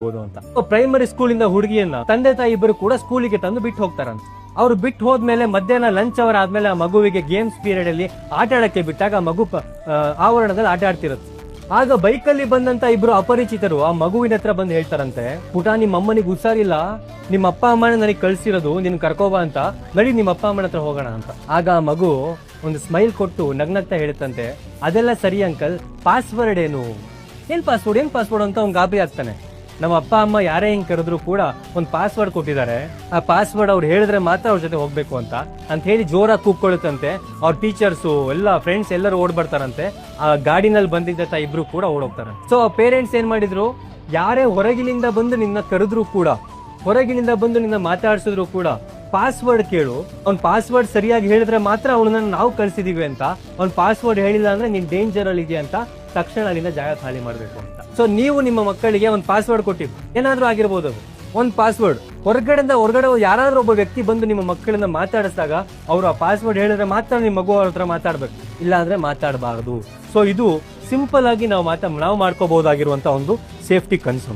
ಅಂತ primary school ಇಂದ ಹುಡುಗಿಯನ್ನ ತಂದೆ ತಾಯಿ ಇಬ್ಬರು ಕೂಡ ಸ್ಕೂಲಿಗೆ ತಂದು ಬಿಟ್ಟು ಹೋಗ್ತಾರಂತ. ಅವ್ರು ಬಿಟ್ಟು ಹೋದ್ಮೇಲೆ ಮಧ್ಯಾಹ್ನ ಲಂಚ್ ಅವರ್ ಆದ್ಮೇಲೆ ಆ ಮಗುವಿಗೆ ಗೇಮ್ಸ್ ಪೀರಿಯಡ್ ಅಲ್ಲಿ ಆಟ ಆಡಕ್ಕೆ ಬಿಟ್ಟಾಗ ಆ ಮಗು ಆವರಣದಲ್ಲಿ ಆಟ ಆಡ್ತಿರುತ್ತೆ. ಆಗ ಬೈಕಲ್ಲಿ ಬಂದಂತ ಇಬ್ರು ಅಪರಿಚಿತರು ಆ ಮಗುವಿನ ಹತ್ರ ಬಂದು ಹೇಳ್ತಾರಂತೆ, ಪುಟ ನಿಮ್ಮ ಅಮ್ಮನಿಗೆ ಹುಷಾರಿಲ್ಲ, ನಿಮ್ಮ ಅಪ್ಪ ಅಮ್ಮನ ನನಗೆ ಕಳ್ಸಿರೋದು ನಿನ್ ಕರ್ಕೋಬಾ ಅಂತ, ನಡಿ ನಿಮ್ಮ ಅಪ್ಪ ಅಮ್ಮನ ಹತ್ರ ಹೋಗೋಣ ಅಂತ. ಆಗ ಆ ಮಗು ಒಂದು ಸ್ಮೈಲ್ ಕೊಟ್ಟು ನಗ್ನಗ್ತಾ ಹೇಳುತ್ತಂತೆ, ಅದೆಲ್ಲ ಸರಿ ಅಂಕಲ್, ಪಾಸ್ವರ್ಡ್ ಏನ್ ಪಾಸ್ವರ್ಡ್ ಅಂತ ಅವ್ನು ಗಾಬರಿ ಆಗ್ತಾನೆ. ನಮ್ಮ ಅಪ್ಪ ಅಮ್ಮ ಯಾರೇ ಹಿಂಗ್ ಕರೆದ್ರು ಕೂಡ ಒಂದು ಪಾಸ್ವರ್ಡ್ ಕೊಟ್ಟಿದ್ದಾರೆ, ಆ ಪಾಸ್ವರ್ಡ್ ಅವ್ರು ಹೇಳಿದ್ರೆ ಮಾತ್ರ ಅವ್ರ ಜೊತೆ ಹೋಗ್ಬೇಕು ಅಂತ ಹೇಳಿ ಜೋರಾಗಿ ಕೂಗ್ಕೊಳ್ಳುತ್ತಂತೆ. ಅವ್ರ ಟೀಚರ್ಸು ಎಲ್ಲ ಫ್ರೆಂಡ್ಸ್ ಎಲ್ಲರೂ ಓಡ್ ಬರ್ತಾರಂತೆ. ಆ ಗಾಡಿನಲ್ಲಿ ಬಂದಿದ್ದ ಇಬ್ರು ಕೂಡ ಓಡೋಗ್ತಾರೆ. ಸೊ ಪೇರೆಂಟ್ಸ್ ಏನ್ ಮಾಡಿದ್ರು, ಯಾರೇ ಹೊರಗಿನಿಂದ ಬಂದು ನಿನ್ನ ಕರೆದ್ರು ಕೂಡ, ಹೊರಗಿನಿಂದ ಬಂದು ನಿನ್ನ ಮಾತಾಡ್ಸಿದ್ರು ಕೂಡ ಪಾಸ್ವರ್ಡ್ ಕೇಳು, ಅವ್ನ್ ಪಾಸ್ವರ್ಡ್ ಸರಿಯಾಗಿ ಹೇಳಿದ್ರೆ ಮಾತ್ರ ಅವನನ್ನ ನಾವು ಕಳ್ಸಿದೀವಿ ಅಂತ, ಅವ್ನ್ ಪಾಸ್ವರ್ಡ್ ಹೇಳಿಲ್ಲ ಅಂದ್ರೆ ನೀನ್ ಡೇಂಜರ್ ಅಲ್ಲಿ ಇದೆಯಾ ಅಂತ ತಕ್ಷಣ ಅಲ್ಲಿಂದ ಜಾಗ ಖಾಲಿ ಮಾಡ್ಬೇಕು ಅಂತ. ಸೊ ನೀವು ನಿಮ್ಮ ಮಕ್ಕಳಿಗೆ ಒಂದು ಪಾಸ್ವರ್ಡ್ ಕೊಟ್ಟಿದ್ದು ಏನಾದ್ರೂ ಆಗಿರ್ಬೋದು, ಅದು ಒಂದು ಪಾಸ್ವರ್ಡ್ ಹೊರಗಡೆ ಯಾರಾದ್ರೂ ಒಬ್ಬ ವ್ಯಕ್ತಿ ಬಂದು ನಿಮ್ಮ ಮಕ್ಕಳನ್ನ ಮಾತಾಡಿಸಿದಾಗ ಅವರು ಆ ಪಾಸ್ವರ್ಡ್ ಹೇಳಿದ್ರೆ ಮಾತ್ರ ನಿಮ್ಮ ಮಗು ಅವ್ರ ಹತ್ರ ಮಾತಾಡ್ಬೇಕು, ಇಲ್ಲ ಅಂದ್ರೆ ಮಾತಾಡಬಾರದು. ಸೊ ಇದು ಸಿಂಪಲ್ ಆಗಿ ನಾವು ಮಾಡ್ಕೋಬಹುದಾಗಿರುವಂತ ಒಂದು ಸೇಫ್ಟಿ ಕನ್ಸರ್ನ್.